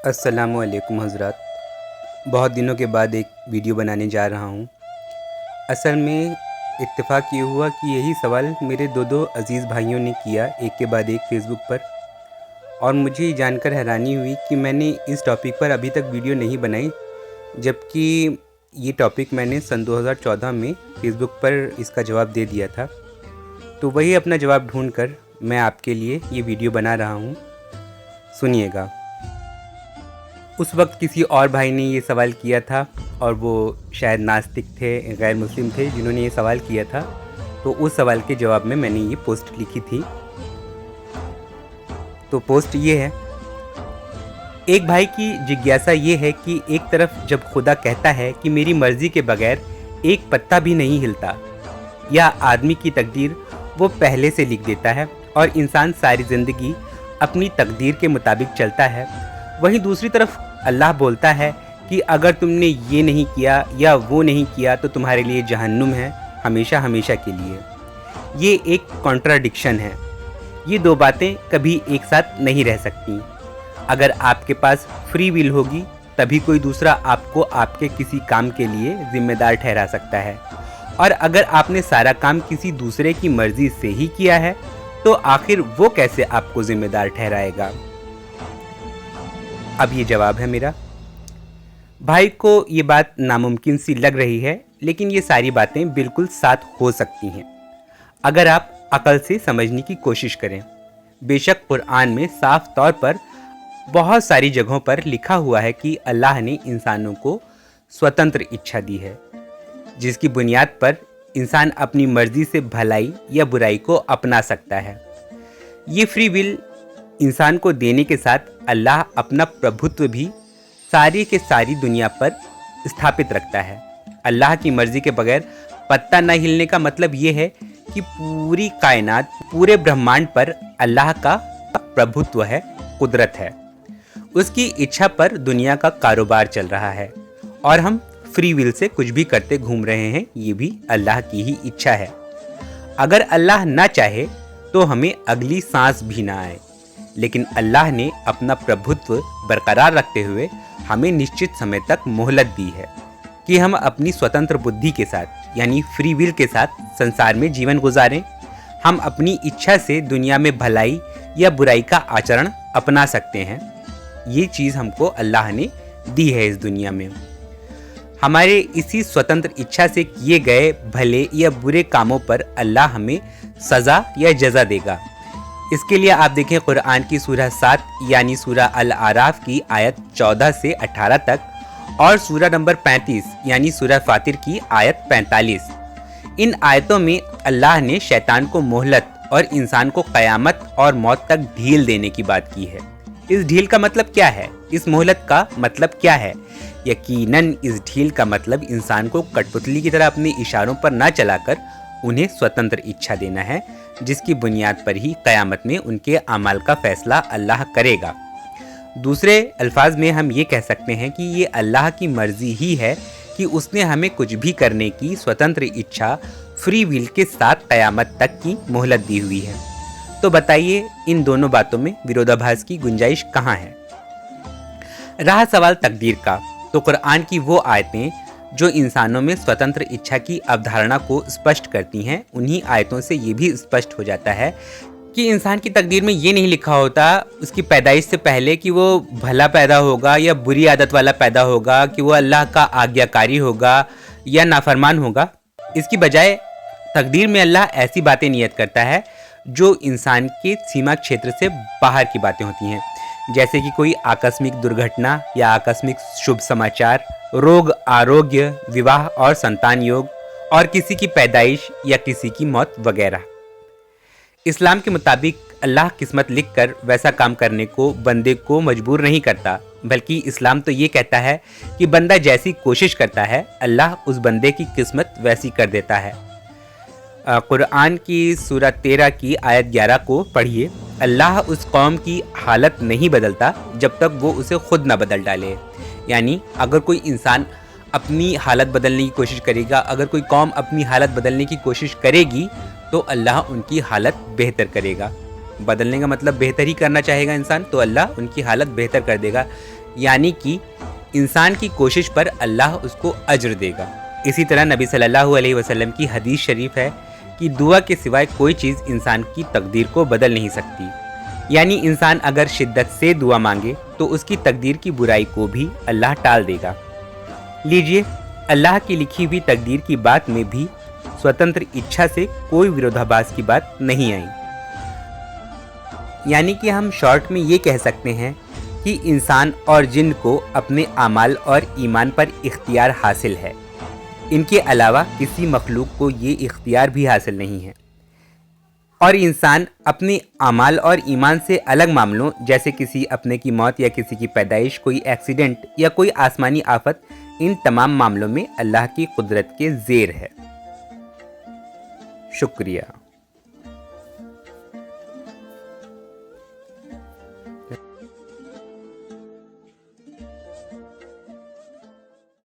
अस्सलामुअलैकुम हज़रात। बहुत दिनों के बाद एक वीडियो बनाने जा रहा हूँ। असल में इत्तेफाक ये हुआ कि यही सवाल मेरे दो अज़ीज़ भाइयों ने किया एक के बाद एक फ़ेसबुक पर, और मुझे ये जानकर हैरानी हुई कि मैंने इस टॉपिक पर अभी तक वीडियो नहीं बनाई, जबकि ये टॉपिक मैंने सन 2014 में फ़ेसबुक पर इसका जवाब दे दिया था। तो वही अपना जवाब ढूंढकर मैं आपके लिए ये वीडियो बना रहा हूँ। सुनिएगा। उस वक्त किसी और भाई ने ये सवाल किया था, और वो शायद नास्तिक थे, गैर मुस्लिम थे जिन्होंने ये सवाल किया था। तो उस सवाल के जवाब में मैंने ये पोस्ट लिखी थी। तो पोस्ट ये है। एक भाई की जिज्ञासा ये है कि एक तरफ जब खुदा कहता है कि मेरी मर्ज़ी के बगैर एक पत्ता भी नहीं हिलता, या आदमी की तकदीर वो पहले से लिख देता है और इंसान सारी ज़िंदगी अपनी तकदीर के मुताबिक चलता है, वहीं दूसरी तरफ अल्लाह बोलता है कि अगर तुमने ये नहीं किया या वो नहीं किया तो तुम्हारे लिए जहन्नुम है हमेशा हमेशा के लिए। ये एक कॉन्ट्राडिक्शन है। ये दो बातें कभी एक साथ नहीं रह सकती। अगर आपके पास फ्री विल होगी तभी कोई दूसरा आपको आपके किसी काम के लिए जिम्मेदार ठहरा सकता है, और अगर आपने सारा काम किसी दूसरे की मर्जी से ही किया है तो आखिर वो कैसे आपको जिम्मेदार ठहराएगा। अब ये जवाब है मेरा। भाई को ये बात नामुमकिन सी लग रही है, लेकिन ये सारी बातें बिल्कुल साथ हो सकती हैं अगर आप अकल से समझने की कोशिश करें। बेशक कुरान में साफ तौर पर बहुत सारी जगहों पर लिखा हुआ है कि अल्लाह ने इंसानों को स्वतंत्र इच्छा दी है, जिसकी बुनियाद पर इंसान अपनी मर्जी से भलाई या बुराई को अपना सकता है। ये फ्री विल इंसान को देने के साथ अल्लाह अपना प्रभुत्व भी सारी के सारी दुनिया पर स्थापित रखता है। अल्लाह की मर्जी के बगैर पत्ता न हिलने का मतलब ये है कि पूरी कायनात, पूरे ब्रह्मांड पर अल्लाह का प्रभुत्व है, कुदरत है। उसकी इच्छा पर दुनिया का कारोबार चल रहा है, और हम फ्री विल से कुछ भी करते घूम रहे हैं। ये भी अल्लाह की ही इच्छा है। अगर अल्लाह ना चाहे तो हमें अगली सांस भी ना आए, लेकिन अल्लाह ने अपना प्रभुत्व बरकरार रखते हुए हमें निश्चित समय तक मोहलत दी है कि हम अपनी स्वतंत्र बुद्धि के साथ, यानी फ्री विल के साथ संसार में जीवन गुजारें। हम अपनी इच्छा से दुनिया में भलाई या बुराई का आचरण अपना सकते हैं। ये चीज़ हमको अल्लाह ने दी है इस दुनिया में। हमारे इसी स्वतंत्र इच्छा से किए गए भले या बुरे कामों पर अल्लाह हमें सज़ा या जज़ा देगा। इसके लिए आप देखें कुरान की सूरह 7 यानी सूरह अल आराफ की आयत 14 से 18 तक, और सूरह नंबर 35 यानी सूरह फातिर की आयत 45। इन आयतों में अल्लाह ने शैतान को मोहलत और इंसान को क़यामत और मौत तक ढील देने की बात की है। इस ढील का मतलब क्या है? इस मोहलत का मतलब क्या है? यकीनन इस ढील का मतलब इंसान को कठपुतली की तरह अपने इशारों पर ना चलाकर उन्हें स्वतंत्र इच्छा देना है, जिसकी बुनियाद पर ही क़यामत में उनके अमाल का फैसला अल्लाह करेगा। दूसरे अल्फाज में हम ये कह सकते हैं कि ये अल्लाह की मर्ज़ी ही है कि उसने हमें कुछ भी करने की स्वतंत्र इच्छा फ्री विल के साथ क़यामत तक की मोहलत दी हुई है। तो बताइए, इन दोनों बातों में विरोधाभास की गुंजाइश कहाँ है? रहा सवाल तकदीर का, तो कुरान की वो आयतें जो इंसानों में स्वतंत्र इच्छा की अवधारणा को स्पष्ट करती हैं, उन्हीं आयतों से ये भी स्पष्ट हो जाता है कि इंसान की तकदीर में ये नहीं लिखा होता उसकी पैदाइश से पहले कि वो भला पैदा होगा या बुरी आदत वाला पैदा होगा, कि वो अल्लाह का आज्ञाकारी होगा या नाफरमान होगा। इसकी बजाय तकदीर में अल्लाह ऐसी बातें नियत करता है जो इंसान के सीमा क्षेत्र से बाहर की बातें होती हैं, जैसे कि कोई आकस्मिक दुर्घटना या आकस्मिक शुभ समाचार, रोग, आरोग्य, विवाह और संतान योग, और किसी की पैदाइश या किसी की मौत वगैरह। इस्लाम के मुताबिक अल्लाह किस्मत लिखकर वैसा काम करने को बंदे को मजबूर नहीं करता, बल्कि इस्लाम तो ये कहता है कि बंदा जैसी कोशिश करता है अल्लाह उस बंदे की किस्मत वैसी कर देता है। कुरान की सूरह 13 की आयत 11 को पढ़िए। अल्लाह उस कौम की हालत नहीं बदलता जब तक वो उसे खुद ना बदल डाले। यानी अगर कोई इंसान अपनी हालत बदलने की कोशिश करेगा, अगर कोई कौम अपनी हालत बदलने की कोशिश करेगी, तो अल्लाह उनकी हालत बेहतर करेगा। बदलने का मतलब बेहतर ही करना चाहेगा इंसान, तो अल्लाह उनकी हालत बेहतर कर देगा। यानी कि इंसान की कोशिश पर अल्लाह उसको अज्र देगा। इसी तरह नबी सल्लल्लाहु अलैहि वसल्लम की हदीस शरीफ है कि दुआ के सिवाय कोई चीज़ इंसान की तकदीर को बदल नहीं सकती। यानी इंसान अगर शिद्दत से दुआ मांगे तो उसकी तकदीर की बुराई को भी अल्लाह टाल देगा। लीजिए, अल्लाह की लिखी हुई तकदीर की बात में भी स्वतंत्र इच्छा से कोई विरोधाभास की बात नहीं आई। यानी कि हम शॉर्ट में ये कह सकते हैं कि इंसान और जिन्न को अपने आमाल और ईमान पर इख्तियार हासिल है। इनके अलावा किसी मखलूक को ये इख्तियार भी हासिल नहीं है। और इंसान अपने आमाल और ईमान से अलग मामलों जैसे किसी अपने की मौत या किसी की पैदाइश, कोई एक्सीडेंट या कोई आसमानी आफत, इन तमाम मामलों में अल्लाह की कुदरत के ज़ेर है। शुक्रिया।